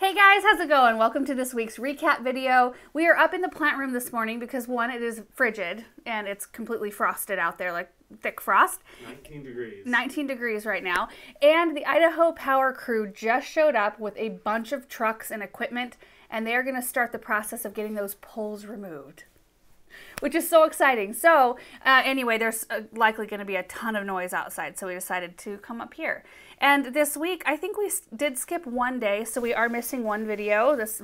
Hey guys, how's it going? Welcome to this week's recap video. We are up in the plant room this morning because one, it is frigid and it's completely frosted out there, like thick frost. 19 degrees. 19 degrees right now. And the Idaho Power crew just showed up with a bunch of trucks and equipment, and they're going to start the process of getting those poles removed, which is so exciting. So anyway, there's likely going to be a ton of noise outside, so we decided to come up here. And this week, I think we did skip one day, so we are missing one video. This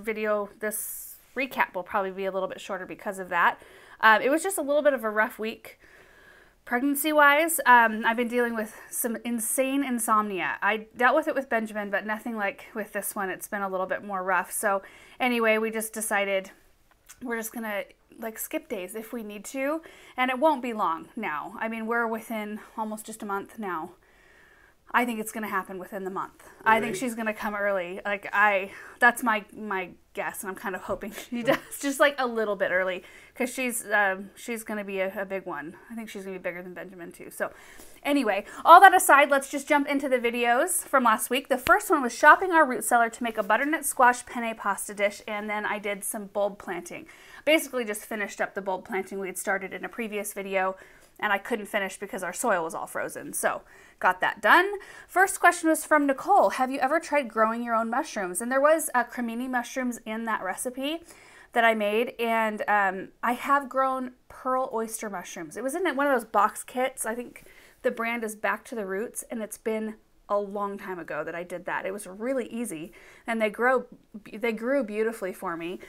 recap will probably be a little bit shorter because of that. It was just a little bit of a rough week pregnancy-wise. I've been dealing with some insane insomnia. I dealt with it with Benjamin, but nothing like with this one. It's been a little bit more rough. So anyway, we just decided we're just going to skip days if we need to, and it won't be long now. I mean, we're within almost just a month now. I think it's going to happen within the month. Really? I think she's going to come early. That's my guess, and I'm kind of hoping she does, just like a little bit early, because she's going to be a big one. I think she's going to be bigger than Benjamin too. So anyway, all that aside, let's just jump into the videos from last week. The first one was shopping our root cellar to make a butternut squash penne pasta dish, and then I did some bulb planting. Basically just finished up the bulb planting we had started in a previous video, and I couldn't finish because our soil was all frozen. So got that done. First question was from Nicole. Have you ever tried growing your own mushrooms? And there was cremini mushrooms in that recipe that I made, and I have grown pearl oyster mushrooms. It was in one of those box kits. I think the brand is Back to the Roots, and it's been a long time ago that I did that. It was really easy, and they grew beautifully for me.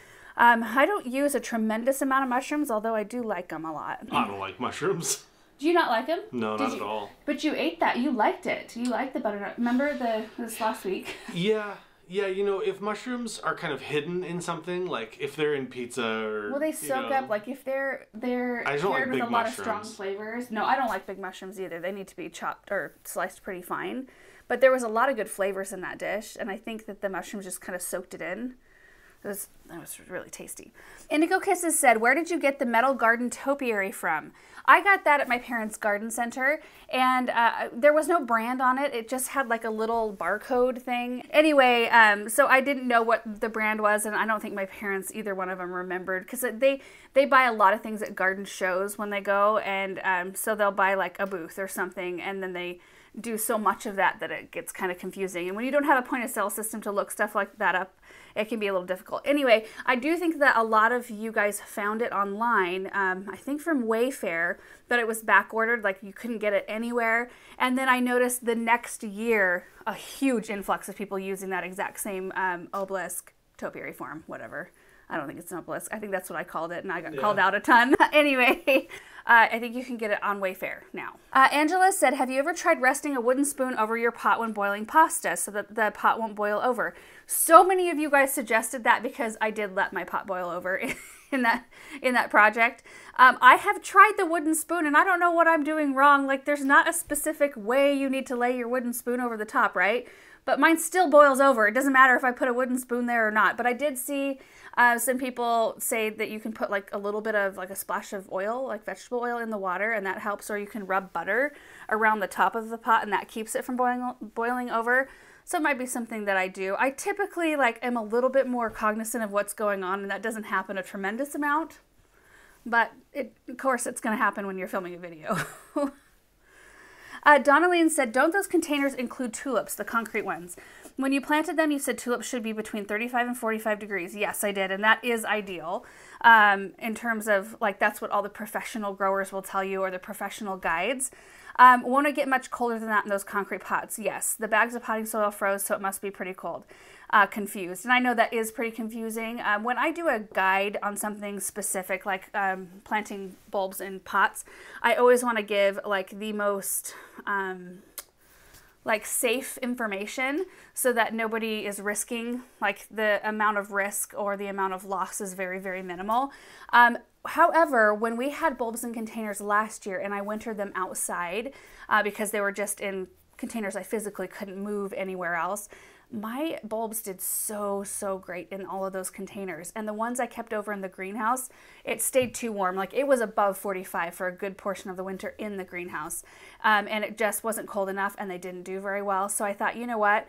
I don't use a tremendous amount of mushrooms, although I do like them a lot. I don't like mushrooms. Do you not like them? No, not at all. But you ate that. You liked it. You liked the butternut. Remember this last week? Yeah. You know, if mushrooms are kind of hidden in something, like if they're in pizza or... Well, they soak up, like if they're I just don't like paired with big a lot mushrooms. of strong flavors. No, I don't like big mushrooms either. They need to be chopped or sliced pretty fine. But there was a lot of good flavors in that dish, and I think that the mushrooms just kind of soaked it in. That was really tasty. Indigo Kisses said, where did you get the metal garden topiary from? I got that at my parents' garden center, and there was no brand on it. It just had like a little barcode thing. Anyway, so I didn't know what the brand was, and I don't think my parents, either one of them, remembered, because they buy a lot of things at garden shows when they go, and so they'll buy like a booth or something, and then they do so much of that it gets kind of confusing. And when you don't have a point of sale system to look stuff like that up, it can be a little difficult. Anyway, I do think that a lot of you guys found it online, I think from Wayfair, but it was back ordered, like you couldn't get it anywhere. And then I noticed the next year a huge influx of people using that exact same obelisk topiary form, whatever. I don't think it's an obelisk. I think that's what I called it, and I got called out a ton. Anyway, I think you can get it on Wayfair now. Angela said, have you ever tried resting a wooden spoon over your pot when boiling pasta so that the pot won't boil over? So many of you guys suggested that because I did let my pot boil over in that project. I have tried the wooden spoon, and I don't know what I'm doing wrong. Like, there's not a specific way you need to lay your wooden spoon over the top, right? But mine still boils over. It doesn't matter if I put a wooden spoon there or not. But I did see some people say that you can put like a little bit of like a splash of oil, like vegetable oil, in the water, and that helps. Or you can rub butter around the top of the pot, and that keeps it from boiling over. So it might be something that I do. I typically am a little bit more cognizant of what's going on, and that doesn't happen a tremendous amount. But of course, it's going to happen when you're filming a video. Donnaline said, don't those containers include tulips, the concrete ones? When you planted them, you said tulips should be between 35 and 45 degrees. Yes, I did, and that is ideal in terms of, that's what all the professional growers will tell you, or the professional guides. Won't it get much colder than that in those concrete pots? Yes, the bags of potting soil froze, so it must be pretty cold. Confused. And I know that is pretty confusing. When I do a guide on something specific, like planting bulbs in pots, I always want to give the most safe information so that nobody is risking, the amount of risk or the amount of loss is very, very minimal. However, when we had bulbs in containers last year and I wintered them outside because they were just in containers I physically couldn't move anywhere else, my bulbs did so great in all of those containers. And the ones I kept over in the greenhouse, it stayed too warm. It was above 45 for a good portion of the winter in the greenhouse. And it just wasn't cold enough, and they didn't do very well. So I thought, you know what?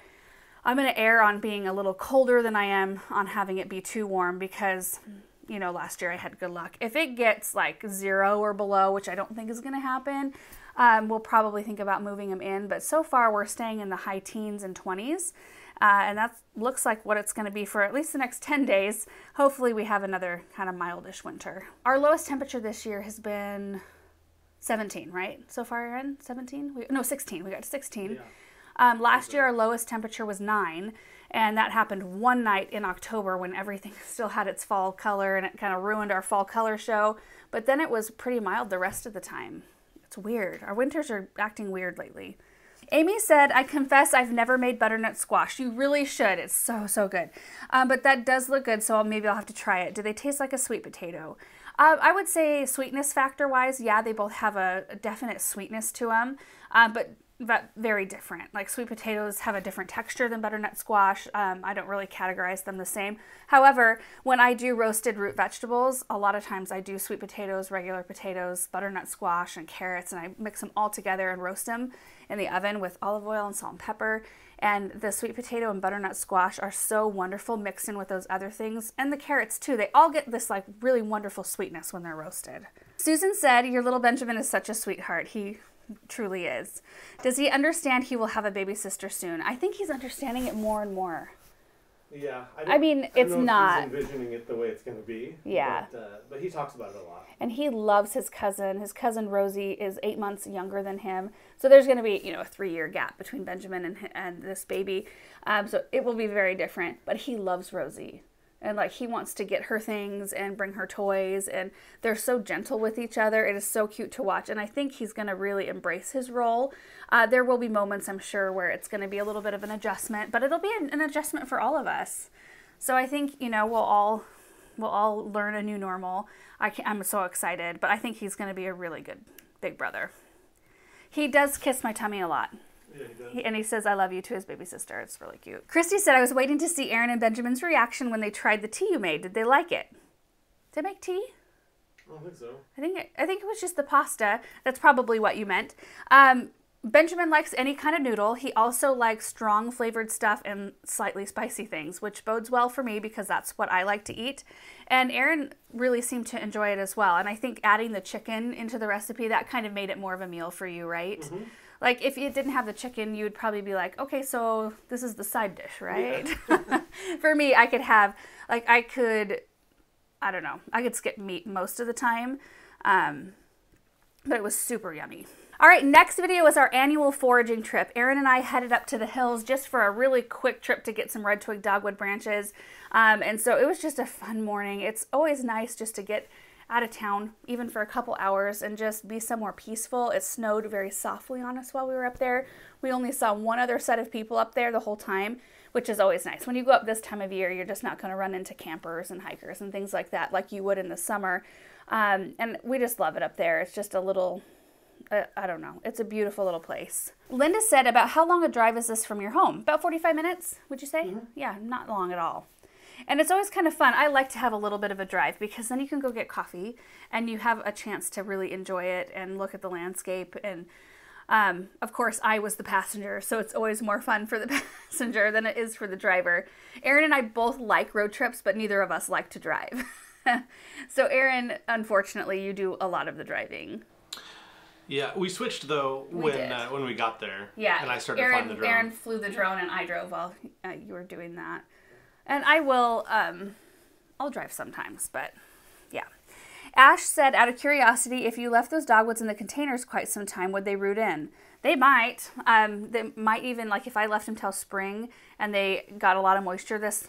I'm going to err on being a little colder than I am on having it be too warm because, you know, last year I had good luck. If it gets like 0 or below, which I don't think is going to happen, we'll probably think about moving him in. But so far we're staying in the high teens and 20s. And that looks like what it's going to be for at least the next 10 days. Hopefully we have another kind of mildish winter. Our lowest temperature this year has been 17, right? So far, Erin? 17? No, 16. We got to 16. Yeah. Last year our lowest temperature was 9. And that happened one night in October when everything still had its fall color and it kind of ruined our fall color show. But then it was pretty mild the rest of the time. It's weird. Our winters are acting weird lately. Amy said, I confess I've never made butternut squash. You really should. It's so, so good. But that does look good, so maybe I'll have to try it. Do they taste like a sweet potato? I would say sweetness factor-wise, yeah, they both have a definite sweetness to them, but very different. Like sweet potatoes have a different texture than butternut squash. I don't really categorize them the same. However, when I do roasted root vegetables, a lot of times I do sweet potatoes, regular potatoes, butternut squash, and carrots, and I mix them all together and roast them in the oven with olive oil and salt and pepper. And the sweet potato and butternut squash are so wonderful mixed in with those other things. And the carrots too. They all get this like really wonderful sweetness when they're roasted. Susan said, your little Benjamin is such a sweetheart. He truly is. Does he understand he will have a baby sister soon? I think he's understanding it more and more. Yeah. I mean, it's not. He's envisioning it the way it's going to be. Yeah. But he talks about it a lot. And he loves his cousin. His cousin Rosie is 8 months younger than him. So there's going to be, you know, a 3-year gap between Benjamin and this baby. So it will be very different. But he loves Rosie. And like he wants to get her things and bring her toys. And they're so gentle with each other. It is so cute to watch. And I think he's going to really embrace his role. There will be moments, I'm sure, where it's going to be a little bit of an adjustment. But it'll be an adjustment for all of us. So I think, you know, we'll all learn a new normal. I'm so excited. But I think he's going to be a really good big brother. He does kiss my tummy a lot. Yeah, he does. And he says, I love you to his baby sister. It's really cute. Christy said, I was waiting to see Erin and Benjamin's reaction when they tried the tea you made. Did they like it? Did I make tea? I don't think so. I think it was just the pasta. That's probably what you meant. Benjamin likes any kind of noodle. He also likes strong flavored stuff and slightly spicy things, which bodes well for me because that's what I like to eat. And Erin really seemed to enjoy it as well. And I think adding the chicken into the recipe, that kind of made it more of a meal for you, right? Mm-hmm. Like, if you didn't have the chicken, you would probably be like, okay, so this is the side dish, right? Yeah. For me, I could have, like, I could skip meat most of the time, but it was super yummy. All right, next video is our annual foraging trip. Erin and I headed up to the hills just for a really quick trip to get some red twig dogwood branches, and so it was just a fun morning. It's always nice just to get out of town, even for a couple hours, and just be somewhere peaceful. It snowed very softly on us while we were up there. We only saw one other set of people up there the whole time, which is always nice. When you go up this time of year, you're just not going to run into campers and hikers and things like that like you would in the summer. And we just love it up there. It's just a little, I don't know. It's a beautiful little place. Linda said, about how long a drive is this from your home? About 45 minutes, would you say? Mm-hmm. Yeah, not long at all. And it's always kind of fun. I like to have a little bit of a drive because then you can go get coffee and you have a chance to really enjoy it and look at the landscape. And of course, I was the passenger, so it's always more fun for the passenger than it is for the driver. Erin and I both like road trips, but neither of us like to drive. So Erin, unfortunately, you do a lot of the driving. Yeah, we switched though when we got there. Yeah, and I started flying the drone. Erin flew the drone and I drove while you were doing that. And I will, I'll drive sometimes, but yeah. Ash said, out of curiosity, if you left those dogwoods in the containers quite some time, would they root in? They might. They might even, like if I left them till spring and they got a lot of moisture this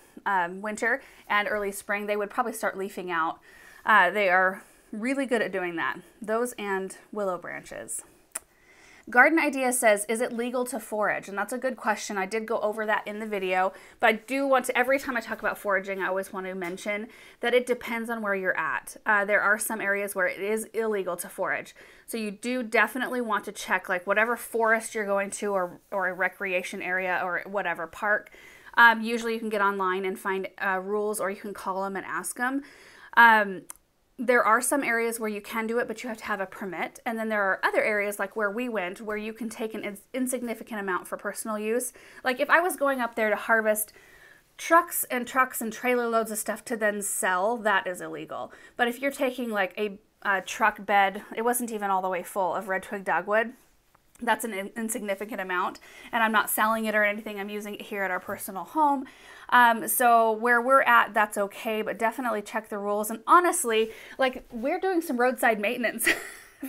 winter and early spring, they would probably start leafing out. They are really good at doing that. Those and willow branches. Garden Idea says, is it legal to forage? And that's a good question. I did go over that in the video, but I do want to, every time I talk about foraging, I always want to mention that it depends on where you're at. There are some areas where it is illegal to forage. So you do definitely want to check like whatever forest you're going to or a recreation area or whatever park. Usually you can get online and find rules, or you can call them and ask them. there are some areas where you can do it, but you have to have a permit. And then there are other areas like where we went where you can take an insignificant amount for personal use. Like if I was going up there to harvest trucks and trailer loads of stuff to then sell, that is illegal. But if you're taking like a truck bed, it wasn't even all the way full of red twig dogwood, that's an insignificant amount, and I'm not selling it or anything. I'm using it here at our personal home. So where we're at, that's okay, but definitely check the rules. And honestly, like we're doing some roadside maintenance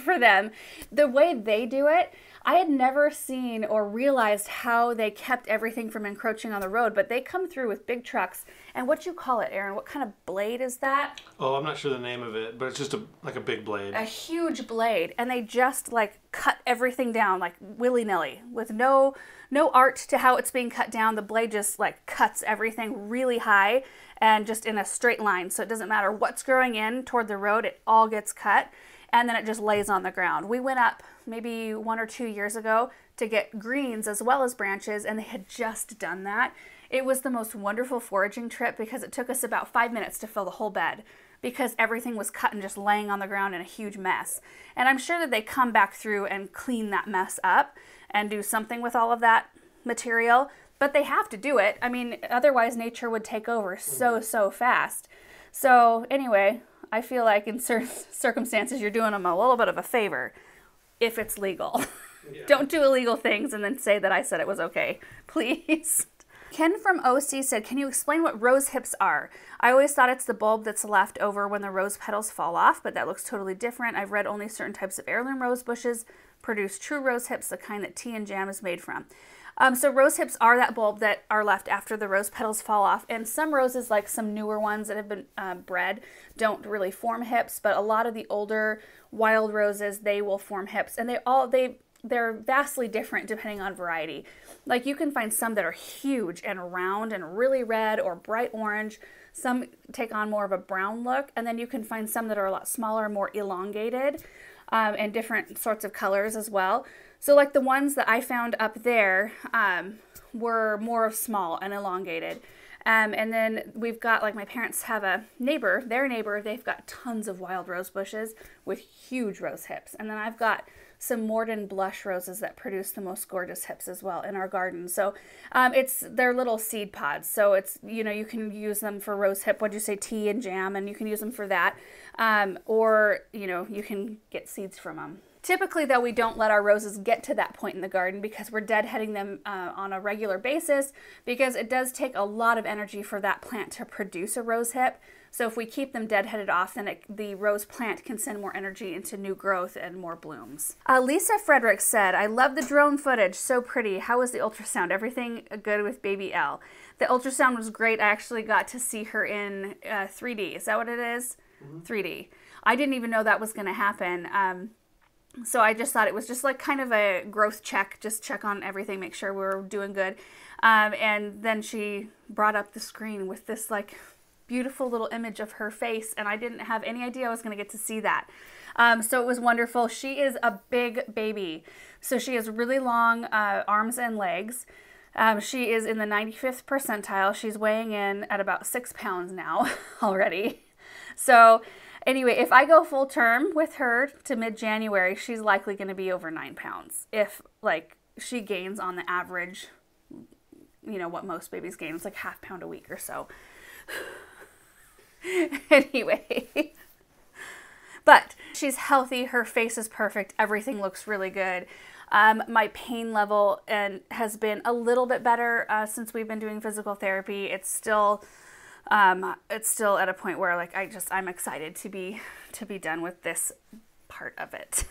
for them. The way they do it, I had never seen or realized how they kept everything from encroaching on the road, but they come through with big trucks. And what you call it, Aaron? What kind of blade is that? Oh, I'm not sure the name of it, but it's just like a big blade. A huge blade. And they just like cut everything down like willy-nilly with no art to how it's being cut down. The blade just like cuts everything really high and just in a straight line. So it doesn't matter what's growing in toward the road, it all gets cut. And then it just lays on the ground. We went up maybe 1 or 2 years ago to get greens as well as branches, and they had just done that. It was the most wonderful foraging trip because it took us about 5 minutes to fill the whole bed because everything was cut and just laying on the ground in a huge mess. And I'm sure that they come back through and clean that mess up and do something with all of that material, but they have to do it. I mean, otherwise nature would take over so fast. So anyway, I feel like in certain circumstances, you're doing them a little bit of a favor if it's legal. Yeah. Don't do illegal things and then say that I said it was okay, please. Ken from OC said, can you explain what rose hips are? I always thought it's the bulb that's left over when the rose petals fall off, but that looks totally different. I've read only certain types of heirloom rose bushes produce true rose hips, the kind that tea and jam is made from. So rose hips are that bulb that are left after the rose petals fall off. And some roses, like some newer ones that have been bred, don't really form hips. But a lot of the older wild roses, they will form hips. And they're vastly different depending on variety. Like you can find some that are huge and round and really red or bright orange. Some take on more of a brown look. And then you can find some that are a lot smaller, more elongated, and different sorts of colors as well. So like the ones that I found up there were more of small and elongated. And then we've got, like my parents have a neighbor, their neighbor, they've got tons of wild rose bushes with huge rose hips. And then I've got some Morden blush roses that produce the most gorgeous hips as well in our garden. So they're little seed pods. So it's, you can use them for rose hip, what'd you say, tea and jam, and you can use them for that. Or, you can get seeds from them. Typically, though, we don't let our roses get to that point in the garden because we're deadheading them on a regular basis because it does take a lot of energy for that plant to produce a rose hip. So if we keep them deadheaded off, then the rose plant can send more energy into new growth and more blooms. Lisa Frederick said, I love the drone footage. So pretty. How was the ultrasound? Everything good with baby Elle? The ultrasound was great. I actually got to see her in 3D. Is that what it is? Mm-hmm. 3D. I didn't even know that was going to happen. So I just thought it was just like kind of a growth check, just check on everything, make sure we're doing good. And then she brought up the screen with this like beautiful little image of her face, and I didn't have any idea I was going to get to see that. So it was wonderful. She is a big baby. So she has really long arms and legs. She is in the 95th percentile. She's weighing in at about 6 pounds now already. So anyway, if I go full term with her to mid-January, she's likely going to be over 9 pounds. If like she gains on the average, what most babies gain, it's like ½ pound a week or so. Anyway, but she's healthy. Her face is perfect. Everything looks really good. My pain level has been a little bit better since we've been doing physical therapy. It's still at a point where like I'm excited to be done with this part of it.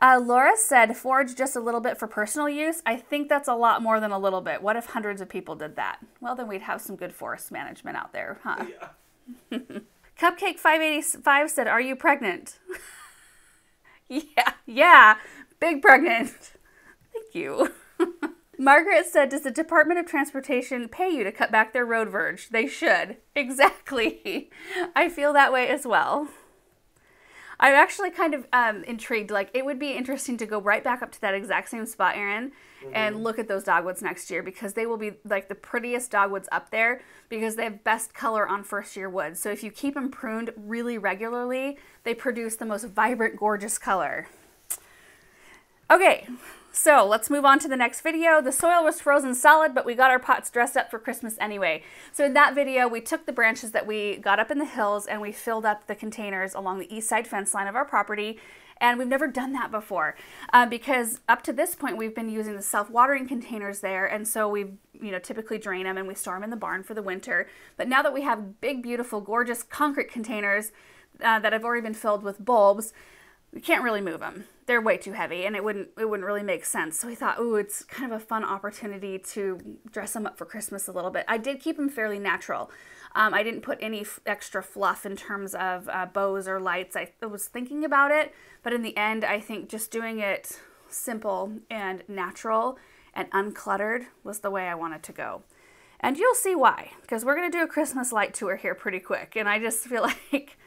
Laura said, forage just a little bit for personal use. I think that's a lot more than a little bit. What if hundreds of people did that? Well, then we'd have some good forest management out there, huh? Yeah. Cupcake 585 said, are you pregnant? Yeah, big pregnant. Thank you. Margaret said, does the Department of Transportation pay you to cut back their road verge? They should. Exactly. I feel that way as well. I'm actually kind of intrigued. Like, it would be interesting to go right back up to that exact same spot, Aaron, and look at those dogwoods next year, because they will be like the prettiest dogwoods up there, because they have best color on first year wood. So if you keep them pruned really regularly, they produce the most vibrant, gorgeous color. Okay, so let's move on to the next video. The soil was frozen solid, but we got our pots dressed up for Christmas anyway. So in that video, we took the branches that we got up in the hills and we filled up the containers along the east side fence line of our property. And we've never done that before because up to this point, we've been using the self-watering containers there. And so we, typically drain them and we store them in the barn for the winter. But now that we have big, beautiful, gorgeous concrete containers that have already been filled with bulbs, we can't really move them. They're way too heavy and it wouldn't really make sense. So we thought, ooh, it's kind of a fun opportunity to dress them up for Christmas a little bit. I did keep them fairly natural. I didn't put any extra fluff in terms of bows or lights. I was thinking about it, but in the end, I think just doing it simple and natural and uncluttered was the way I wanted to go. And you'll see why, because we're going to do a Christmas light tour here pretty quick. And I just feel like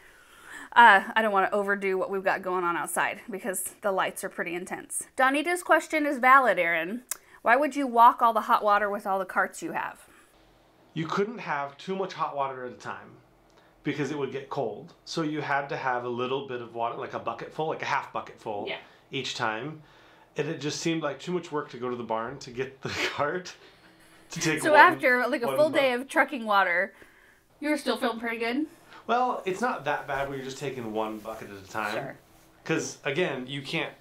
I don't want to overdo what we've got going on outside because the lights are pretty intense. Donita's question is valid, Aaron. Why would you walk all the hot water with all the carts you have? You couldn't have too much hot water at a time because it would get cold. So you had to have a little bit of water, like a bucket full, like a half bucket full each time. And it just seemed like too much work to go to the barn to get the cart to take So after like a full day of trucking water, you were still feeling pretty good? Well, it's not that bad when you're just taking one bucket at a time. Sure. Because again, you can't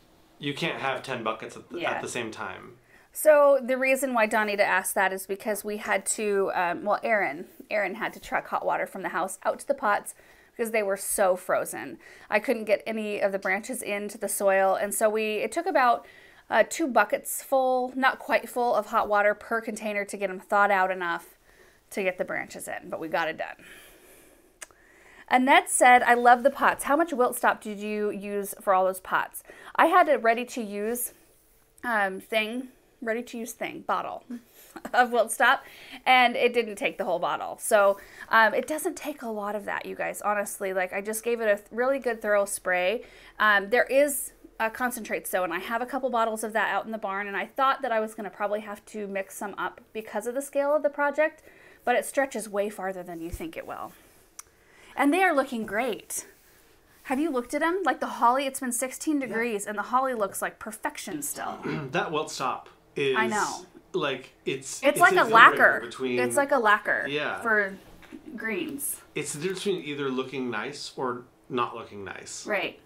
have 10 buckets at the same time. So the reason why Donita asked that is because we had to, Aaron had to truck hot water from the house out to the pots because they were so frozen. I couldn't get any of the branches into the soil, and so it took about 2 buckets full, not quite full, of hot water per container to get them thawed out enough to get the branches in, but we got it done. Annette said, I love the pots. How much wilt stop did you use for all those pots? I had a ready-to-use bottle of wilt stop, and it didn't take the whole bottle. So it doesn't take a lot of that, you guys, honestly. Like, I just gave it a really good thorough spray. There is a concentrate sow, and I have a couple bottles of that out in the barn, and I thought that I was going to probably have to mix some up because of the scale of the project, but it stretches way farther than you think it will. And they are looking great. Have you looked at them? Like the holly, it's been 16 degrees, and the holly looks like perfection still. That wilt stop is... I know. Like, it's like a lacquer. Between, it's like a lacquer yeah. for greens. It's the difference between either looking nice or not looking nice. Right.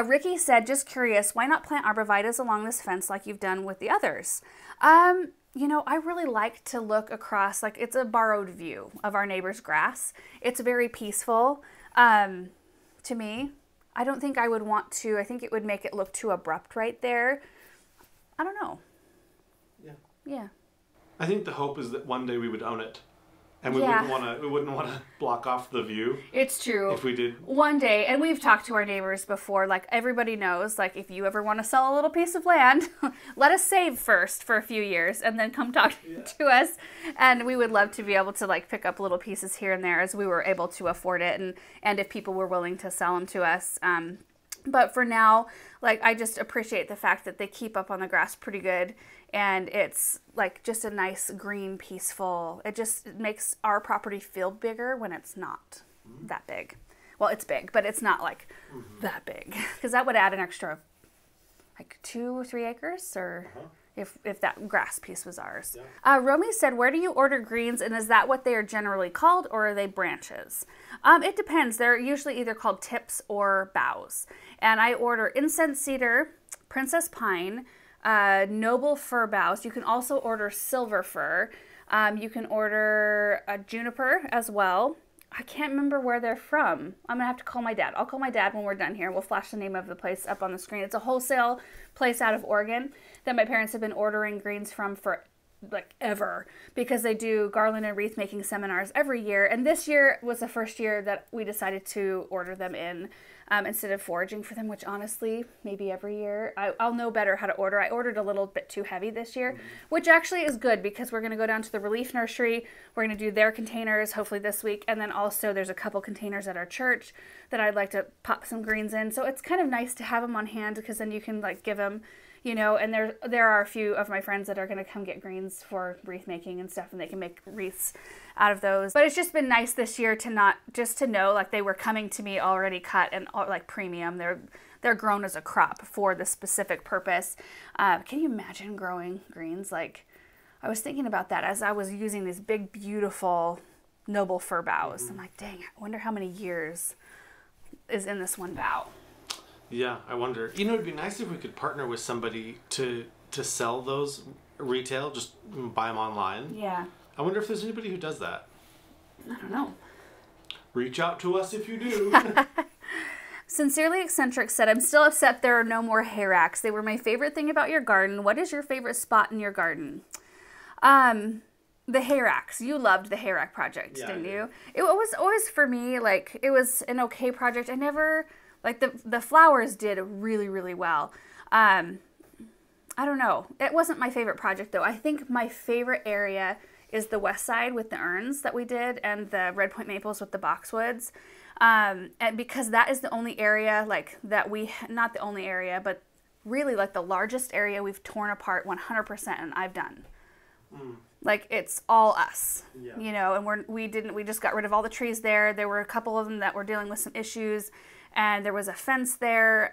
Ricky said, just curious, why not plant arborvitaes along this fence like you've done with the others? I really like to look across, like it's a borrowed view of our neighbor's grass. It's very peaceful to me. I don't think I would want to, I think it would make it look too abrupt right there. I don't know. Yeah. I think the hope is that one day we would own it. And we wouldn't want to block off the view. It's true. If we did. One day, and we've talked to our neighbors before, like everybody knows, like if you ever want to sell a little piece of land, let us save first for a few years and then come talk to us. And we would love to be able to like pick up little pieces here and there as we were able to afford it, and if people were willing to sell them to us. But for now, like, I just appreciate the fact that they keep up on the grass pretty good, and it's like just a nice green, peaceful, it just makes our property feel bigger when it's not that big. Well, it's big, but it's not like that big, because that would add an extra like 2 or 3 acres, or if that grass piece was ours. Yeah. Romy said, where do you order greens, and is that what they are generally called, or are they branches? It depends. They're usually either called tips or boughs. And I order incense cedar, princess pine, noble fir boughs. You can also order silver fir. You can order a juniper as well. I can't remember where they're from. I'm gonna have to call my dad. I'll call my dad when we're done here. We'll flash the name of the place up on the screen. It's a wholesale place out of Oregon that my parents have been ordering greens from for like ever, because they do garland and wreath making seminars every year. And this year was the first year that we decided to order them in instead of foraging for them, which honestly, maybe every year I'll know better how to order. I ordered a little bit too heavy this year, which actually is good because we're going to go down to the Relief Nursery. We're going to do their containers hopefully this week. And then also there's a couple containers at our church that I'd like to pop some greens in. So it's kind of nice to have them on hand because then you can like give them, you know, and there are a few of my friends that are going to come get greens for wreath making and stuff, and they can make wreaths out of those. But it's just been nice this year to know like they were coming to me already cut and like premium. They're grown as a crop for the specific purpose. Can you imagine growing greens? Like, I was thinking about that as I was using these big, beautiful noble fir boughs. I'm like, dang, I wonder how many years is in this one bough. Yeah, I wonder. You know, it'd be nice if we could partner with somebody to sell those retail, just buy them online. Yeah. I wonder if there's anybody who does that. I don't know. Reach out to us if you do. Sincerely Eccentric said, I'm still upset there are no more hay racks. They were my favorite thing about your garden. What is your favorite spot in your garden? The hay racks. You loved the hay rack project, didn't you? It was always, for me, like, it was an okay project. I never... Like, the flowers did really, really well. I don't know. It wasn't my favorite project, though. I think my favorite area is the west side with the urns that we did and the Red Point maples with the boxwoods. And because that is the only area, like, that not the only area, but really, like, the largest area we've torn apart 100% and I've done. Like, it's all us, you know, and we just got rid of all the trees there. There were a couple of them that were dealing with some issues. And there was a fence there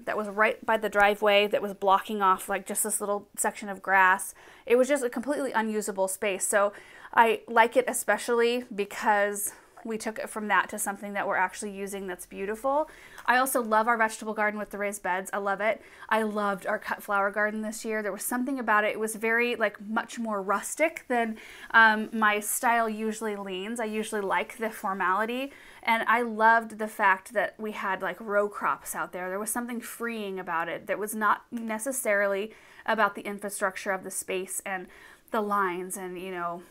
that was right by the driveway that was blocking off like just this little section of grass. It was just a completely unusable space. So I like it especially because we took it from that to something that we're actually using that's beautiful. I also love our vegetable garden with the raised beds. I love it. I loved our cut flower garden this year. There was something about it. It was very, like, much more rustic than my style usually leans. I usually like the formality. And I loved the fact that we had, like, row crops out there. There was something freeing about it that was not necessarily about the infrastructure of the space and the lines and, you know,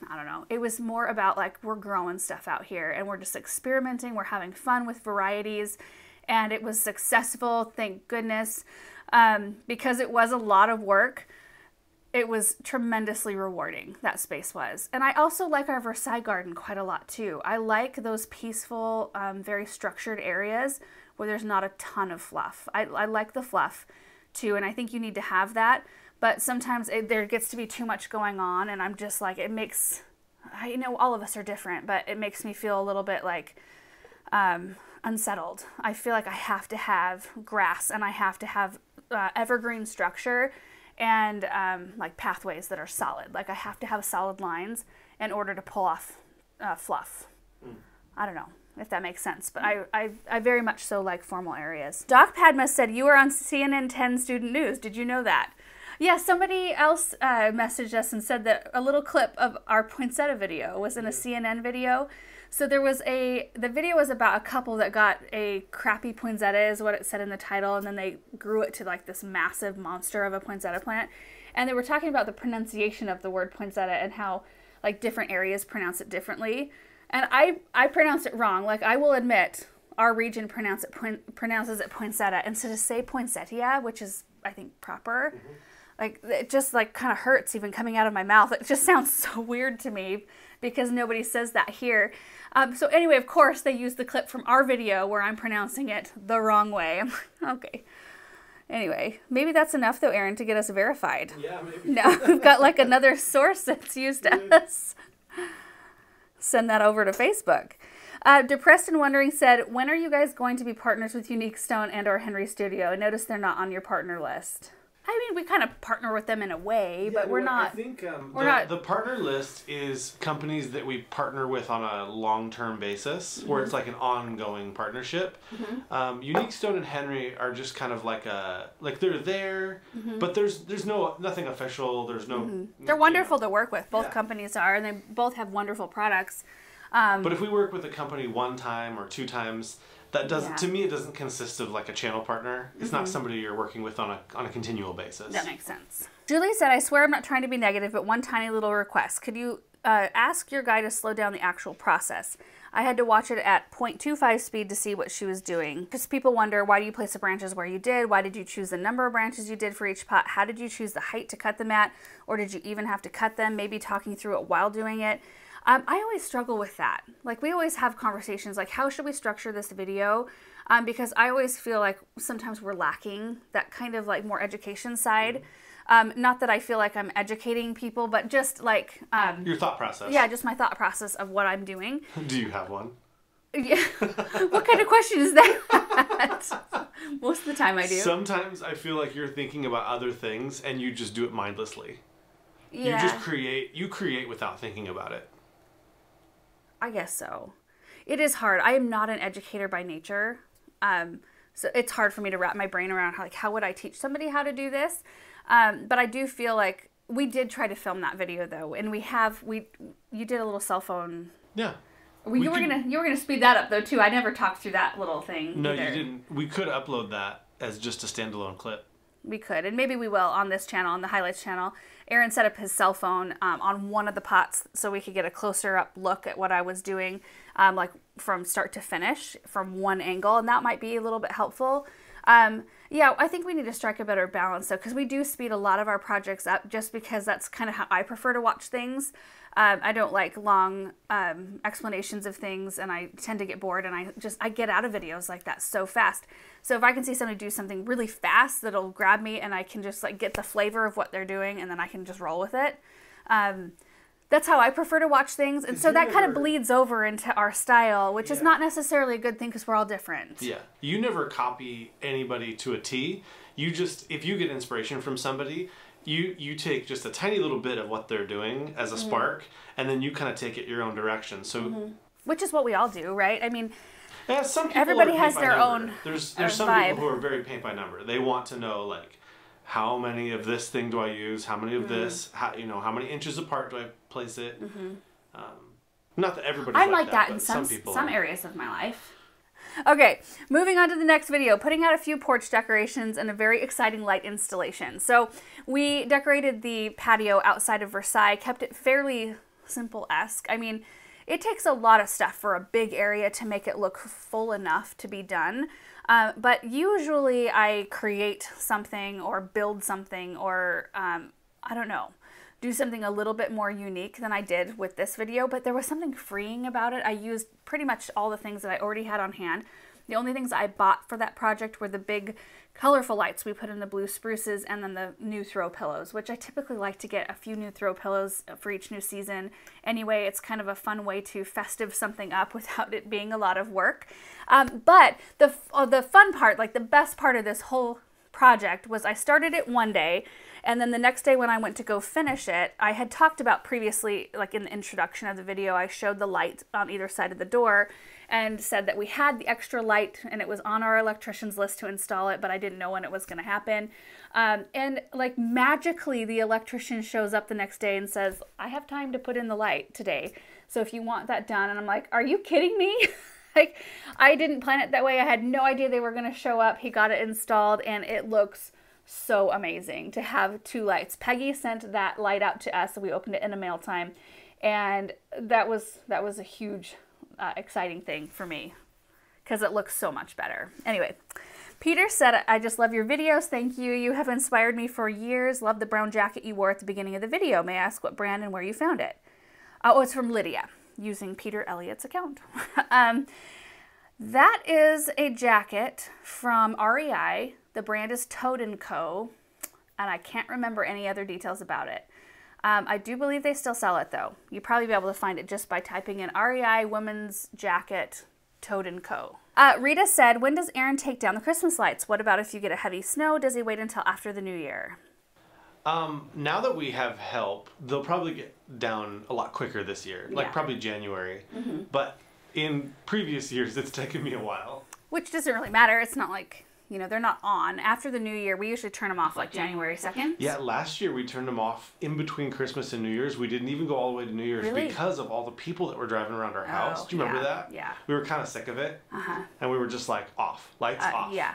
I don't know. It was more about like we're growing stuff out here and we're just experimenting. We're having fun with varieties, and it was successful. Thank goodness. Because it was a lot of work. It was tremendously rewarding, that space was. And I also like our Versailles garden quite a lot too. I like those peaceful, very structured areas where there's not a ton of fluff. I like the fluff too, and I think you need to have that. But sometimes there gets to be too much going on, and I'm just like, it makes, you know, all of us are different, but it makes me feel a little bit like unsettled. I feel like I have to have grass, and I have to have evergreen structure, and like pathways that are solid. Like I have to have solid lines in order to pull off fluff. I don't know if that makes sense, but I very much so like formal areas. Doc Padma said, you were on CNN 10 Student News. Did you know that? Yeah, somebody else messaged us and said that a little clip of our poinsettia video was in a CNN video. So there was the video was about a couple that got a crappy poinsettia is what it said in the title, and then they grew it to like this massive monster of a poinsettia plant. And they were talking about the pronunciation of the word poinsettia and how like different areas pronounce it differently. And I pronounced it wrong. Like I will admit, our region pronounces it poinsettia instead of say poinsettia, which is I think proper. Like, it just, like, kind of hurts even coming out of my mouth. It just sounds so weird to me because nobody says that here. So anyway, of course, they used the clip from our video where I'm pronouncing it the wrong way. I'm like, okay. Anyway, maybe that's enough, though, Aaron, to get us verified. Yeah, maybe. No, we've got, like, another source that's used us. Send that over to Facebook. Depressed and Wondering said, when are you guys going to be partners with Unique Stone and or Henry Studio? I noticed they're not on your partner list. I mean, we kind of partner with them in a way, but we're not. I think the partner list is companies that we partner with on a long-term basis, where it's like an ongoing partnership. Unique Stone and Henry are just kind of like they're there, but there's nothing official. There's no. They're wonderful to work with. Both companies are, and they both have wonderful products. But if we work with a company 1 time or 2 times, that doesn't, to me, it doesn't consist of like a channel partner. It's not somebody you're working with on a continual basis. That makes sense. Julie said, I swear I'm not trying to be negative, but one tiny little request. Could you ask your guy to slow down the actual process? I had to watch it at 0.25 speed to see what she was doing. Because people wonder, why do you place the branches where you did? Why did you choose the number of branches you did for each pot? How did you choose the height to cut them at? Or did you even have to cut them? Maybe talking through it while doing it. I always struggle with that. Like, we always have conversations like, how should we structure this video? Because I always feel like sometimes we're lacking that kind of like more education side. Not that I feel like I'm educating people, but just like... your thought process. Yeah, just my thought process of what I'm doing. Do you have one? Yeah. What kind of question is that? Most of the time I do. Sometimes I feel like you're thinking about other things and you just do it mindlessly. Yeah. You create without thinking about it. I guess so. It is hard. I am not an educator by nature. So it's hard for me to wrap my brain around how would I teach somebody how to do this? But I do feel like we did try to film that video though, and you did a little cell phone. Yeah. You were gonna speed that up though too. I never talked through that little thing. No, either. you didn't. We could upload that as just a standalone clip. We could, and maybe we will on this channel, on the highlights channel. Aaron set up his cell phone on one of the pots so we could get a closer up look at what I was doing, like from start to finish from one angle, and that might be a little bit helpful. Yeah, I think we need to strike a better balance though, because we do speed a lot of our projects up just because that's kind of how I prefer to watch things. I don't like long explanations of things, and I tend to get bored, and I get out of videos like that so fast. So if I can see somebody do something really fast that'll grab me and I can just like get the flavor of what they're doing and then I can just roll with it. That's how I prefer to watch things. And so that kind of bleeds over into our style, which is not necessarily a good thing because we're all different. Yeah. You never copy anybody to a T. You just, if you get inspiration from somebody, you take just a tiny little bit of what they're doing as a spark, and then you kind of take it your own direction. So, which is what we all do, right? I mean, yeah, some people everybody has their own. There's some vibe. people who are very paint by number. They want to know like, how many of this thing do I use? How many of this? How many inches apart do I place it? Not that everybody's I'm like that in some areas of my life. Okay, moving on to the next video, putting out a few porch decorations and a very exciting light installation. So we decorated the patio outside of Versailles, kept it fairly simple-esque. I mean, it takes a lot of stuff for a big area to make it look full enough to be done. But usually I create something or build something or, I don't know, do something a little bit more unique than I did with this video, but there was something freeing about it. I used pretty much all the things that I already had on hand. The only things I bought for that project were the big colorful lights we put in the blue spruces and then the new throw pillows, which I typically like to get a few new throw pillows for each new season. Anyway, it's kind of a fun way to festive something up without it being a lot of work. But the fun part, like the best part of this whole project was I started it one day, and then the next day when I went to go finish it, I had talked about previously, like in the introduction of the video, I showed the light on either side of the door and said that we had the extra light and it was on our electrician's list to install it, but I didn't know when it was going to happen. And like magically the electrician shows up the next day and says, I have time to put in the light today, so if you want that done. And I'm like, are you kidding me? Like, I didn't plan it that way. I had no idea they were going to show up. He got it installed and it looks so amazing to have two lights. Peggy sent that light out to us, so we opened it in a mail time, and that was a huge exciting thing for me because it looks so much better. Anyway, Peter said, I just love your videos. Thank you. You have inspired me for years. Love the brown jacket you wore at the beginning of the video. May I ask what brand and where you found it? Oh, it's from Lydia, using Peter Elliott's account. That is a jacket from REI. The brand is Toad & Co. And I can't remember any other details about it. I do believe they still sell it though. You'll probably be able to find it just by typing in REI women's jacket Toad & Co. Rita said, when does Aaron take down the Christmas lights? What about if you get a heavy snow? Does he wait until after the new year? Now that we have help, they'll probably get down a lot quicker this year, like probably January. But in previous years, it's taken me a while. Which doesn't really matter. It's not like You know, they're not on. After the New Year, we usually turn them off like January 2nd. Yeah, last year we turned them off in between Christmas and New Year's. We didn't even go all the way to New Year's because of all the people that were driving around our house. Do you remember that? Yeah. We were kind of sick of it. And we were just like, off. Lights off. Yeah.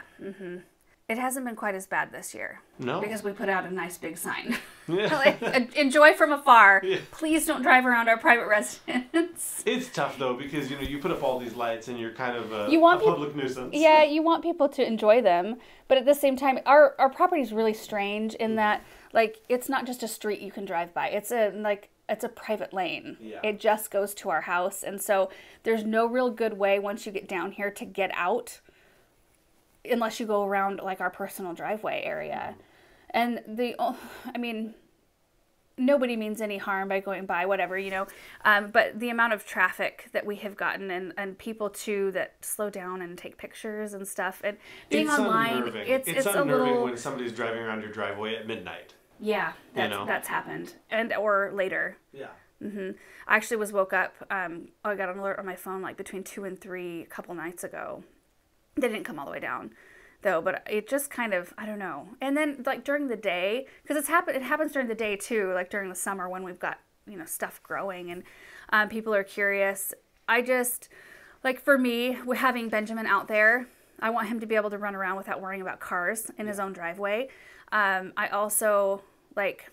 It hasn't been quite as bad this year. No. Because we put out a nice big sign. Like, enjoy from afar. Yeah. Please don't drive around our private residence. It's tough though because you put up all these lights and you're kind of a public nuisance. Yeah, you want people to enjoy them, but at the same time, our property is really strange in that like it's not just a street you can drive by. It's a private lane. Yeah. It just goes to our house, and so there's no real good way once you get down here to get out. Unless you go around like our personal driveway area. And nobody means any harm by going by, whatever, but the amount of traffic that we have gotten and people too that slow down and take pictures and stuff and being online, unnerving. It's unnerving a little when somebody's driving around your driveway at midnight. Yeah, that's happened or later. Yeah. I actually woke up, I got an alert on my phone like between 2 and 3 a couple nights ago. They didn't come all the way down, though, but it just kind of, I don't know. And then, like, during the day, because it happens during the day, too, like during the summer when we've got, stuff growing and people are curious. I just, like, for me, having Benjamin out there, I want him to be able to run around without worrying about cars in his own driveway. I also, like,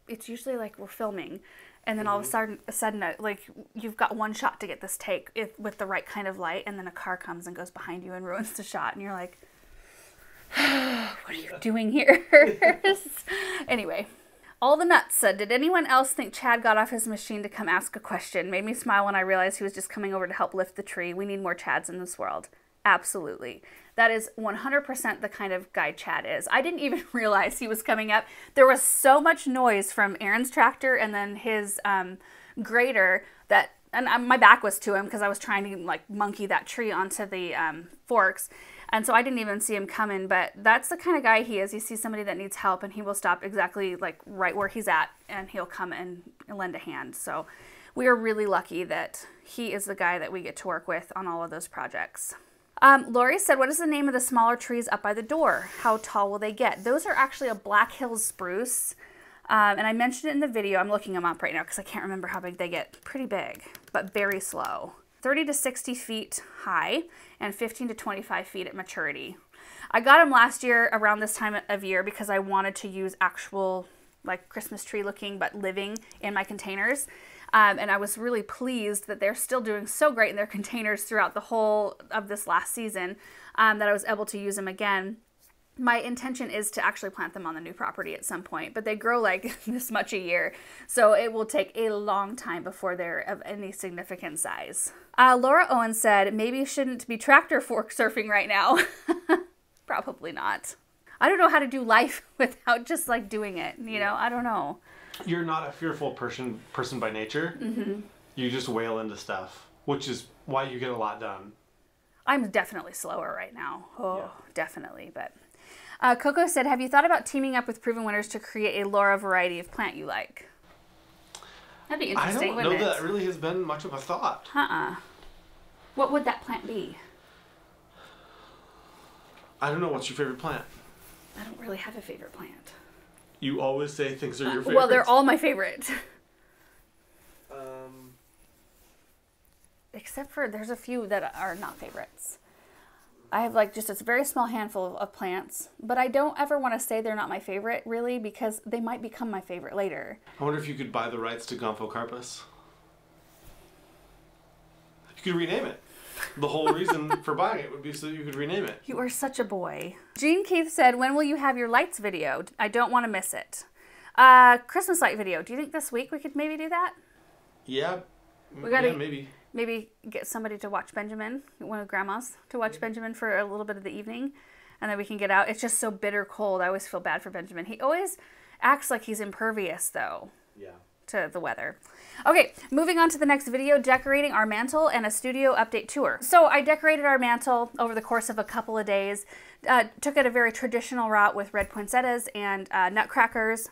it's usually, like, we're filming. And then all of a sudden, like, you've got one shot to get this take with the right kind of light, and then a car comes and goes behind you and ruins the shot, and you're like, what are you doing here? Anyway, All the Nuts said, did anyone else think Chad got off his machine to come ask a question? Made me smile when I realized he was just coming over to help lift the tree. We need more Chads in this world. Absolutely. That is 100% the kind of guy Chad is. I didn't even realize he was coming up. There was so much noise from Aaron's tractor and then his grader that, and my back was to him because I was trying to like monkey that tree onto the forks. And so I didn't even see him coming, but that's the kind of guy he is. He sees somebody that needs help and he will stop exactly like right where he's at and he'll come and lend a hand. So we are really lucky that he is the guy that we get to work with on all of those projects. Lori said, what is the name of the smaller trees up by the door? How tall will they get? Those are actually a Black Hills spruce. And I mentioned it in the video. I'm looking them up right now because I can't remember how big they get. Pretty big, but very slow. 30 to 60 feet high and 15 to 25 feet at maturity. I got them last year around this time of year because I wanted to use actual like Christmas tree looking but living in my containers. And I was really pleased that they're still doing so great in their containers throughout the whole of this last season that I was able to use them again. My intention is to actually plant them on the new property at some point, but they grow like this much a year. So it will take a long time before they're of any significant size. Laura Owen said, maybe you shouldn't be tractor fork surfing right now. Probably not. I don't know how to do life without just like doing it. I don't know. You're not a fearful person by nature. Mm-hmm. You just wail into stuff, which is why you get a lot done. I'm definitely slower right now. Oh, yeah. Definitely. But Coco said, have you thought about teaming up with Proven Winners to create a Laura variety of plant you like? That'd be interesting, I don't know that really has been much of a thought. What would that plant be? I don't know. What's your favorite plant? I don't really have a favorite plant. You always say things are your favorite. Well, they're all my favorite. Except for there's a few that are not favorites. I have like just a very small handful of plants, but I don't ever want to say they're not my favorite really because they might become my favorite later. I wonder if you could buy the rights to Gomphocarpus. You could rename it. The whole reason for buying it would be so you could rename it. You are such a boy. Jean Keith said, when will you have your lights video? I don't want to miss it. Christmas light video. Do you think this week we could maybe do that? Yeah. Maybe. Maybe get somebody to watch Benjamin, one of Grandma's, to watch Benjamin for a little bit of the evening. And then we can get out. It's just so bitter cold. I always feel bad for Benjamin. He always acts like he's impervious, though. Yeah. To the weather. Okay, moving on to the next video, decorating our mantle and a studio update tour. So I decorated our mantle over the course of a couple of days. Took it a very traditional route with red poinsettias and nutcrackers.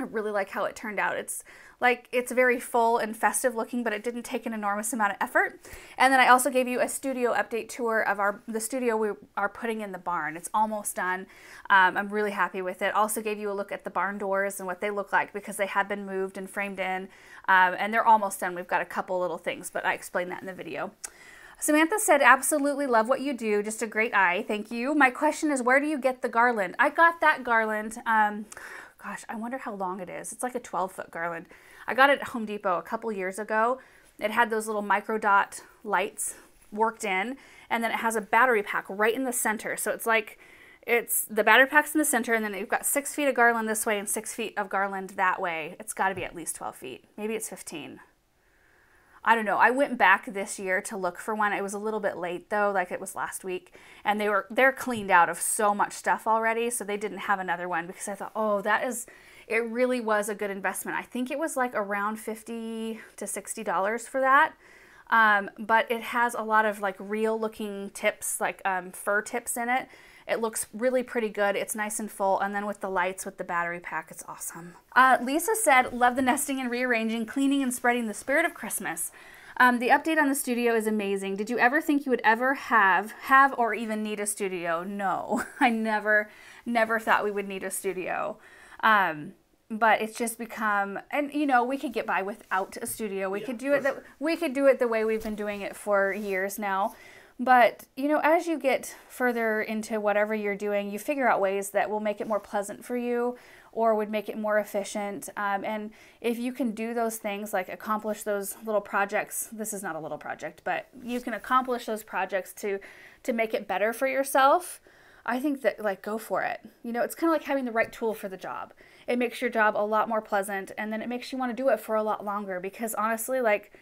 I really like how it turned out. It's Like, it's very full and festive looking, but it didn't take an enormous amount of effort. And then I also gave you a studio update tour of the studio we are putting in the barn. It's almost done. I'm really happy with it. Also gave you a look at the barn doors and what they look like because they have been moved and framed in. And they're almost done. We've got a couple little things, but I explained that in the video. Samantha said, absolutely love what you do. Just a great eye. Thank you. My question is, where do you get the garland? I got that garland. Gosh, I wonder how long it is. It's like a 12-foot garland. I got it at Home Depot a couple years ago. It had those little micro dot lights worked in, and then it has a battery pack right in the center. So it's like, the battery pack's in the center, and then you've got 6 feet of garland this way and 6 feet of garland that way. It's got to be at least 12 feet. Maybe it's 15. I don't know. I went back this year to look for one. It was a little bit late though, like it was last week, and they're cleaned out of so much stuff already, so they didn't have another one because I thought, oh, it really was a good investment. I think it was like around $50 to $60 for that. But it has a lot of like real looking tips, like fur tips in it. It looks really pretty good. It's nice and full. And then with the lights, with the battery pack, it's awesome. Lisa said, love the nesting and rearranging, cleaning and spreading the spirit of Christmas. The update on the studio is amazing. Did you ever think you would ever have or even need a studio? No, I never thought we would need a studio. But it's just become, and you know, we could get by without a studio. We could do it the way we've been doing it for years now. But, you know, as you get further into whatever you're doing, you figure out ways that will make it more pleasant for you or would make it more efficient. And if you can do those things, like accomplish those little projects, this is not a little project, but you can accomplish those projects to make it better for yourself, I think that, like, go for it. You know, it's kind of like having the right tool for the job. It makes your job a lot more pleasant, and then it makes you want to do it for a lot longer because honestly, like,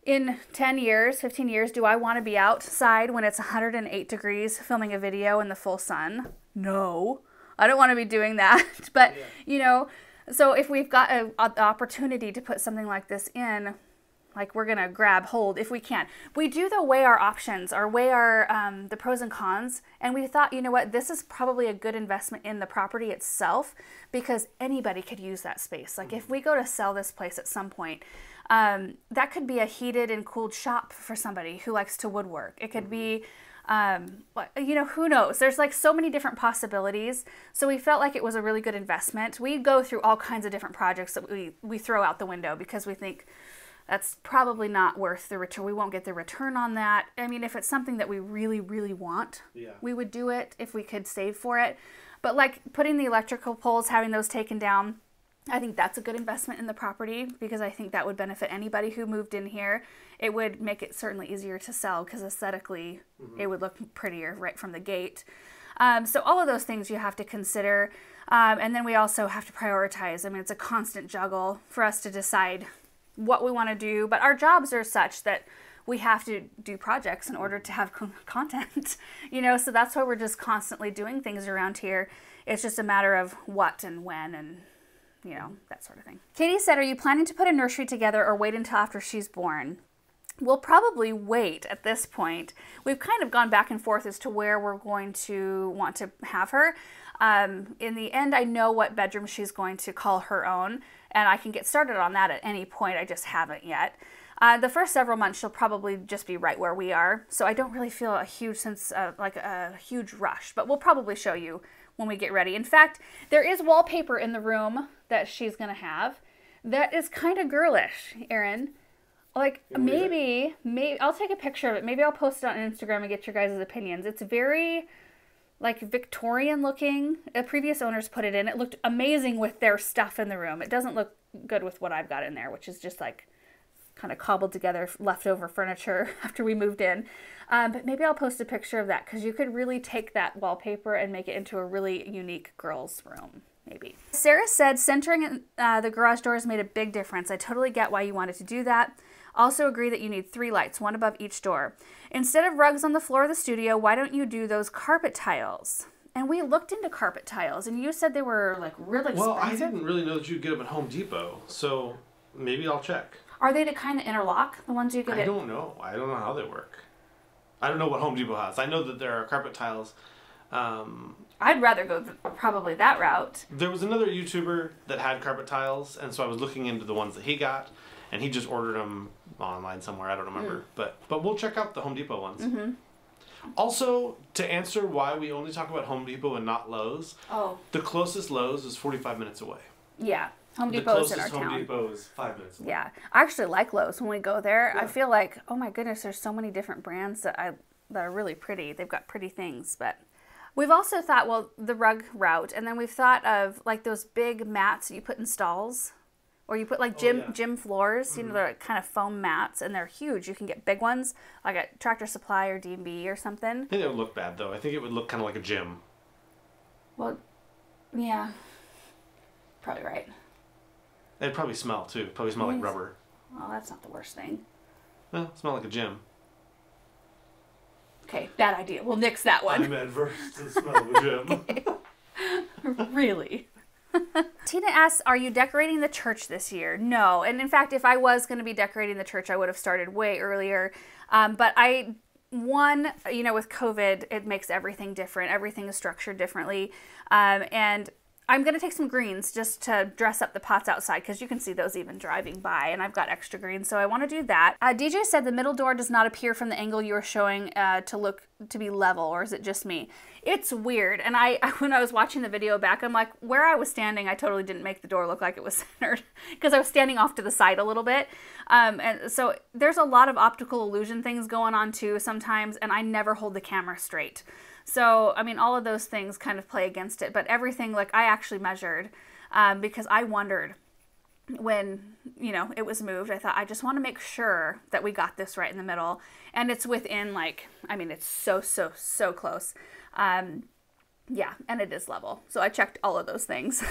in 10 years, 15 years, do I want to be outside when it's 108 degrees filming a video in the full sun? No, I don't want to be doing that. But, you know, so if we've got an opportunity to put something like this in, like, we're going to grab hold if we can. We do, though, weigh our options or weigh our the pros and cons. And we thought, you know what, this is probably a good investment in the property itself because anybody could use that space. Like, if we go to sell this place at some point, that could be a heated and cooled shop for somebody who likes to woodwork. It could be, you know, who knows? There's like so many different possibilities. So we felt like it was a really good investment. We go through all kinds of different projects that we throw out the window because we think that's probably not worth the return. We won't get the return on that. I mean, if it's something that we really, really want, we would do it if we could save for it. But like putting the electrical poles, having those taken down, I think that's a good investment in the property because I think that would benefit anybody who moved in here. It would make it certainly easier to sell because aesthetically it would look prettier right from the gate. So all of those things you have to consider. And then we also have to prioritize. I mean, it's a constant juggle for us to decide what we want to do. But our jobs are such that we have to do projects in order to have content, you know, so that's why we're just constantly doing things around here. It's just a matter of what and when and, you know, that sort of thing. Katie said, are you planning to put a nursery together or wait until after she's born? We'll probably wait at this point. We've kind of gone back and forth as to where we're going to want to have her. In the end, I know what bedroom she's going to call her own, and I can get started on that at any point. I just haven't yet. The first several months, she'll probably just be right where we are. So I don't really feel a huge sense of like a huge rush, but we'll probably show you when we get ready. In fact, there is wallpaper in the room that she's going to have. That is kind of girlish, Erin. Like, maybe I'll take a picture of it. Maybe I'll post it on Instagram and get your guys' opinions. It's very, like, Victorian looking. The previous owners put it in. It looked amazing with their stuff in the room. It doesn't look good with what I've got in there, which is just, like, kind of cobbled together leftover furniture after we moved in. But maybe I'll post a picture of that because you could really take that wallpaper and make it into a really unique girl's room. Maybe. Sarah said, centering the garage doors made a big difference. I totally get why you wanted to do that. Also agree that you need 3 lights, one above each door. Instead of rugs on the floor of the studio, why don't you do those carpet tiles? And we looked into carpet tiles, and you said they were like really expensive. Well, I didn't really know that you'd get them at Home Depot, so maybe I'll check. Are they the kind that interlock? The ones you get? I don't know. I don't know how they work. I don't know what Home Depot has. I know that there are carpet tiles I'd rather go probably that route. There was another YouTuber that had carpet tiles, and so I was looking into the ones that he got, and he just ordered them online somewhere. I don't remember, but we'll check out the Home Depot ones. Mm-hmm. Also, to answer why we only talk about Home Depot and not Lowe's, the closest Lowe's is 45 minutes away. Yeah. Home Depot is in our town. The closest Home Depot is 5 minutes away. Yeah. I actually like Lowe's when we go there. Yeah. I feel like, oh my goodness, there's so many different brands that are really pretty. They've got pretty things, but we've also thought, well, the rug route, and then we've thought of like those big mats that you put in stalls, or you put like gym floors, you know, they're like kind of foam mats, and they're huge. You can get big ones, like at Tractor Supply or D&B or something. I think it would look bad, though. I think it would look kind of like a gym. Well, yeah. Probably right. It'd probably smell, too. Probably smell like rubber. Well, that's not the worst thing. Well, it smell like a gym. Okay, bad idea. We'll nix that one. I'm adverse to the smell of a gym. Really? Tina asks, are you decorating the church this year? No. And in fact, if I was going to be decorating the church, I would have started way earlier. But you know, with COVID, it makes everything different. Everything is structured differently. And I'm going to take some greens just to dress up the pots outside, because you can see those even driving by, and I've got extra greens, so I want to do that. DJ said the middle door does not appear from the angle you were showing to be level, or is it just me? It's weird, and when I was watching the video back, I'm like, where I was standing, I totally didn't make the door look like it was centered, because I was standing off to the side a little bit, and so there's a lot of optical illusion things going on too sometimes, and I never hold the camera straight. So, I mean, all of those things kind of play against it, but everything, like, I actually measured, because I wondered when, you know, it was moved. I thought, I just want to make sure that we got this right in the middle, and it's within, like, I mean, it's so close. Yeah, and it is level. So I checked all of those things.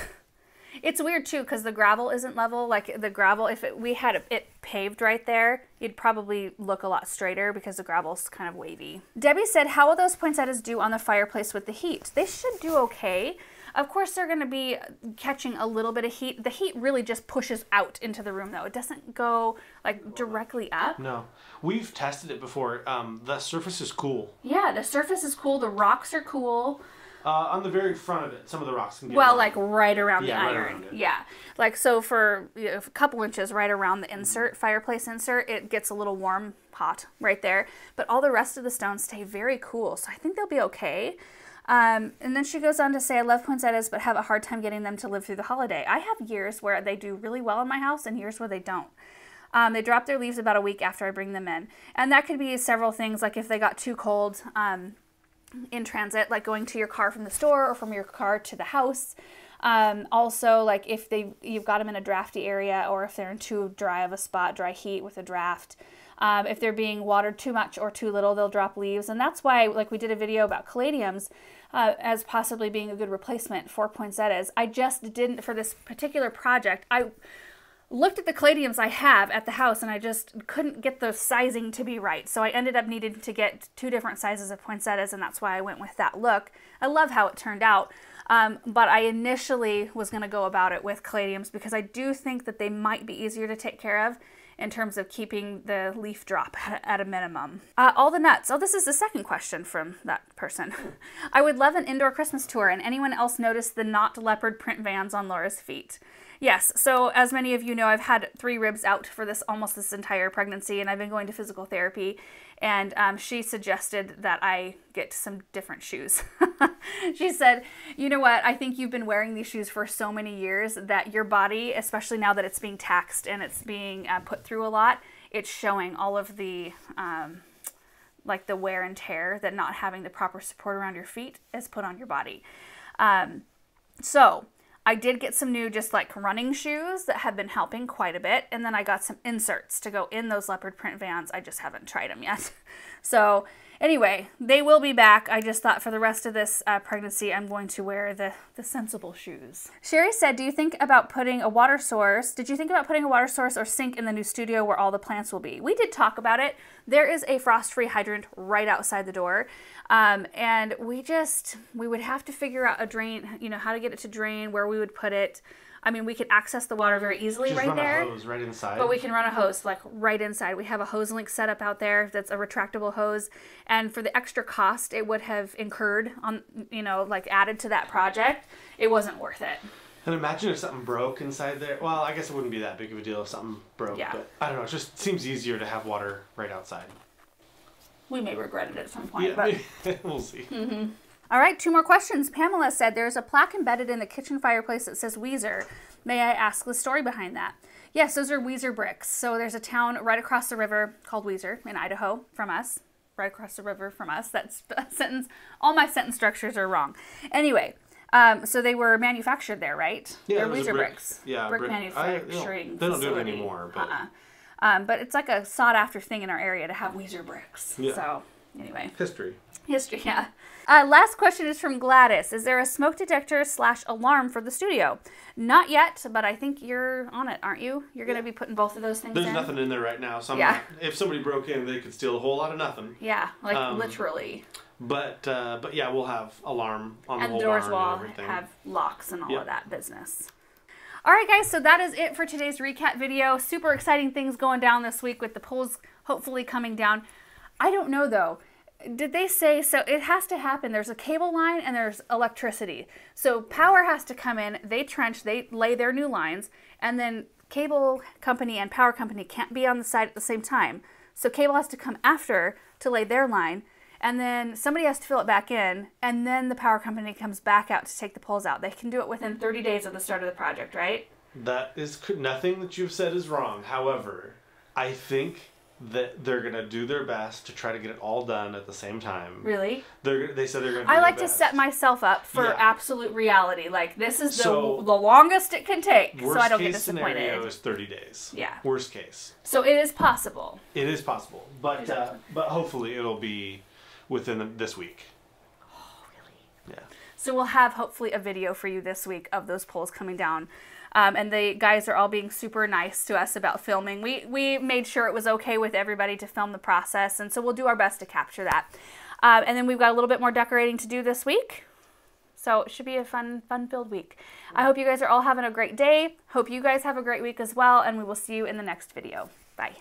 It's weird too, because the gravel isn't level. Like the gravel, if we had it paved right there, it'd probably look a lot straighter because the gravel's kind of wavy. Debbie said, how will those poinsettias do on the fireplace with the heat? They should do okay. Of course, they're going to be catching a little bit of heat. The heat really just pushes out into the room, though. It doesn't go like directly up. No. We've tested it before. The surface is cool. Yeah, the surface is cool. The rocks are cool. On the very front of it, some of the rocks can get like right around the iron. Right around it. Yeah. Like, so for a couple inches right around the insert, fireplace insert, it gets a little warm, hot right there. But all the rest of the stones stay very cool. So I think they'll be okay. And then she goes on to say, I love poinsettias, but have a hard time getting them to live through the holiday. I have years where they do really well in my house and years where they don't. They drop their leaves about a week after I bring them in. And that could be several things, like if they got too cold, in transit, like going to your car from the store or from your car to the house. Also, like if you've got them in a drafty area, or if they're in too dry of a spot, dry heat with a draft. If they're being watered too much or too little, they'll drop leaves. And that's why, like we did a video about caladiums as possibly being a good replacement for poinsettias. I just didn't, for this particular project, I looked at the caladiums I have at the house and I just couldn't get the sizing to be right. So I ended up needing to get 2 different sizes of poinsettias, and that's why I went with that look. I love how it turned out. But I initially was going to go about it with caladiums because I do think that they might be easier to take care of in terms of keeping the leaf drop at a minimum. All the nuts. Oh, this is the second question from that person. I would love an indoor Christmas tour, and anyone else notice the not leopard print vans on Laura's feet? Yes, so as many of you know, I've had 3 ribs out for almost this entire pregnancy, and I've been going to physical therapy, and she suggested that I get some different shoes. She said, you know what, I think you've been wearing these shoes for so many years that your body, especially now that it's being taxed and it's being put through a lot, it's showing all of the like the wear and tear that not having the proper support around your feet is put on your body. So I did get some new just like running shoes that have been helping quite a bit. And then I got some inserts to go in those leopard print vans. I just haven't tried them yet. So anyway, they will be back. I just thought for the rest of this pregnancy, I'm going to wear the sensible shoes. Sherry said, do you think about putting a water source? Did you think about putting a water source or sink in the new studio where all the plants will be? We did talk about it. There is a frost-free hydrant right outside the door. And we would have to figure out a drain, you know, how to get it to drain, where we would put it. I mean, we can access the water very easily Just right run there. a hose right inside. But we can run a hose like right inside. We have a hose link set up out there that's a retractable hose. And for the extra cost it would have incurred on, you know, like added to that project, it wasn't worth it. And imagine if something broke inside there. Well, I guess it wouldn't be that big of a deal if something broke. Yeah. But I don't know. It just seems easier to have water right outside. We may regret it at some point. Yeah, but we'll see. All right, 2 more questions. Pamela said, there's a plaque embedded in the kitchen fireplace that says Weezer. May I ask the story behind that? Yes, those are Weezer bricks. So there's a town right across the river called Weezer in Idaho from us. Right across the river from us. That's a sentence. All my sentence structures are wrong. Anyway, so they were manufactured there, right? Yeah, they're Weezer bricks. Yeah, brick manufacturing they don't do it facility. anymore. But But it's like a sought-after thing in our area to have Weezer bricks. Yeah. So anyway. history. History, yeah. Last question is from Gladys. Is there a smoke detector / alarm for the studio? Not yet, but I think you're on it, aren't you? You're going to be putting both of those things There's in? nothing in there right now. So Yeah. if somebody broke in, they could steal a whole lot of nothing. Yeah, like literally. But yeah, we'll have alarm on the And whole doors barn will and everything. have locks and all Yep. of that business. All right, guys, so that is it for today's recap video. Super exciting things going down this week with the polls hopefully coming down. I don't know, though. Did they say, so it has to happen. There's a cable line and there's electricity. So power has to come in, they trench, they lay their new lines, and then cable company and power company can't be on the site at the same time. So cable has to come after to lay their line, and then somebody has to fill it back in, and then the power company comes back out to take the poles out. They can do it within 30 days of the start of the project, right? That is nothing that you've said is wrong. However, I think that they're gonna do their best to try to get it all done at the same time. Really? They said they're gonna. Do I their like to best. set myself up for Yeah. absolute reality. Like, this is So, the longest it can take, so Worst I don't get case disappointed. scenario is 30 days. Yeah. Worst case. So it is possible. It is possible, but Exactly. but hopefully it'll be within this week. Oh, really? Yeah. So we'll have hopefully a video for you this week of those poles coming down. And the guys are all being super nice to us about filming. We made sure it was okay with everybody to film the process, and so we'll do our best to capture that. And then we've got a little bit more decorating to do this week. So it should be a fun-filled week. I hope you guys are all having a great day. Hope you guys have a great week as well, and we will see you in the next video. Bye.